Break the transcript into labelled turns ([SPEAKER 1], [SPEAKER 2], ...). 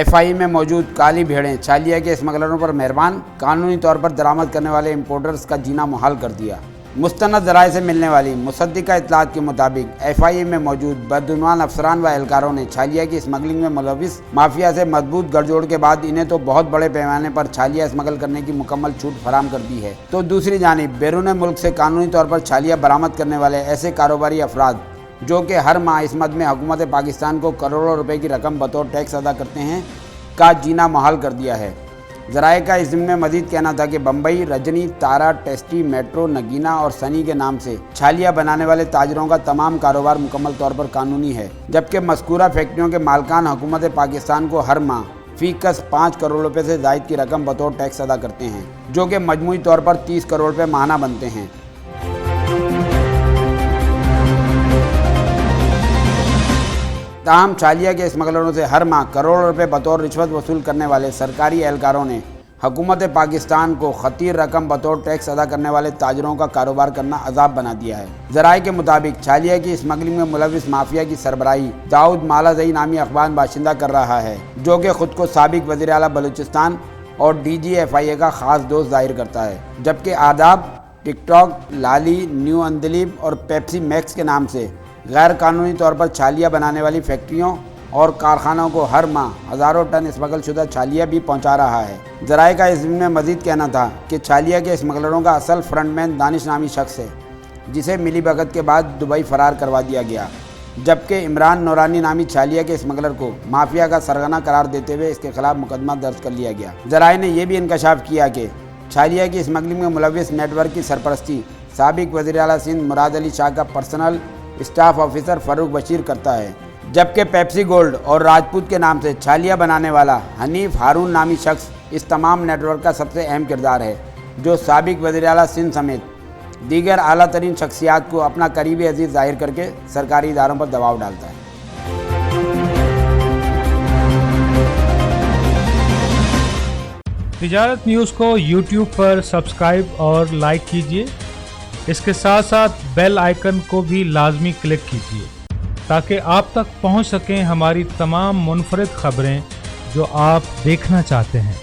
[SPEAKER 1] FI में मौजूद काली भेड़ें छालिया के स्मगलरों पर मेहरबान, कानूनी तौर पर दरामद करने वाले इंपोर्टर्स का जीना मुहाल कर दिया। मुस्तनद ज़राए से मिलने वाली मुसद्दिका इत्तलात के मुताबिक FI में मौजूद बदउनवान अफसरान व एहलकारों ने छालिया की स्मगलिंग में मुलविस माफिया से मजबूत गठजोड़ के बाद इन्हें तो बहुत बड़े पैमाने पर छालिया स्मगल करने की मुकम्मल छूट फराम कर दी है, तो दूसरी जानिब बैरून मुल्क से कानूनी तौर पर छालिया बरामद करने वाले ऐसे कारोबारी अफराद जो कि हर माह इस मद में हुकूमत पाकिस्तान को करोड़ों रुपए की रकम बतौर टैक्स अदा करते हैं का जीना मुहाल कर दिया है। ज़राए का इस ज़िम्मे मज़ीद कहना था कि बम्बई, रजनी, तारा, टेस्टी, मेट्रो, नगीना और सनी के नाम से छालिया बनाने वाले ताजरों का तमाम कारोबार मुकम्मल तौर पर कानूनी है, जबकि मज़कूरा फैक्ट्रियों के मालकान हुकूमत पाकिस्तान को हर माह फ़ीकस 5 करोड़ रुपए से ज़ायद की रकम बतौर टैक्स अदा करते हैं, जो कि मजमूई तौर पर 30 करोड़ रुपए माहाना बनते हैं। ताहम छालिया के स्मगलरों से हर माह करोड़ों रुपए बतौर रिश्वत वसूल करने वाले सरकारी एहलकारों ने हुकूमत पाकिस्तान को खतीर रकम बतौर टैक्स अदा करने वाले ताजरों का कारोबार करना अजाब बना दिया है। ज़राए के मुताबिक छालिया की स्मगलिंग में मुलविस माफिया की सरबराही दाऊद मालाज़ई नामी अफगान बाशिंदा कर रहा है, जो कि खुद को साबिक वज़ीर आला बलूचिस्तान और DG FIA का ख़ास दोस्त जाहिर करता है, जबकि आदाब, टिकटॉक, लाली, न्यू अंदलीब और पेप्सी मैक्स के नाम से गैर कानूनी तौर पर छालिया बनाने वाली फैक्ट्रियों और कारखानों को हर माह हज़ारों टन स्मगल शुदा छालिया भी पहुंचा रहा है। ज़राए का इसमें मज़ीद कहना था कि छालिया के स्मगलरों का असल फ्रंटमैन दानिश नामी शख्स है, जिसे मिली भगत के बाद दुबई फ़रार करवा दिया गया, जबकि इमरान नूरानी नामी छालिया के स्मगलर को माफिया का सरगना करार देते हुए इसके खिलाफ मुकदमा दर्ज कर लिया गया। ज़राए ने यह भी इंकशाफ किया कि छालिया की स्मगलिंग में मुलविस नेटवर्क की सरपरस्ती साबिक वज़ीर आला सिंध मुराद अली शाह का personal staff officer Farooq Bashir करता है, जबकि पेप्सी गोल्ड और राजपूत के नाम से छालिया बनाने वाला हनीफ हारून नामी शख्स इस तमाम नेटवर्क का सबसे अहम किरदार है, जो साबिक वज़ीर आला सिंध समेत दीगर आला तरीन शख्सियात को अपना करीबी अजीज़ जाहिर करके सरकारी इदारों पर दबाव डालता है।
[SPEAKER 2] तिजारत न्यूज़ को YouTube पर सब्सक्राइब और लाइक कीजिए। इसके साथ साथ बेल आइकन को भी लाजमी क्लिक कीजिए ताकि आप तक पहुंच सकें हमारी तमाम मुनफरिद खबरें जो आप देखना चाहते हैं।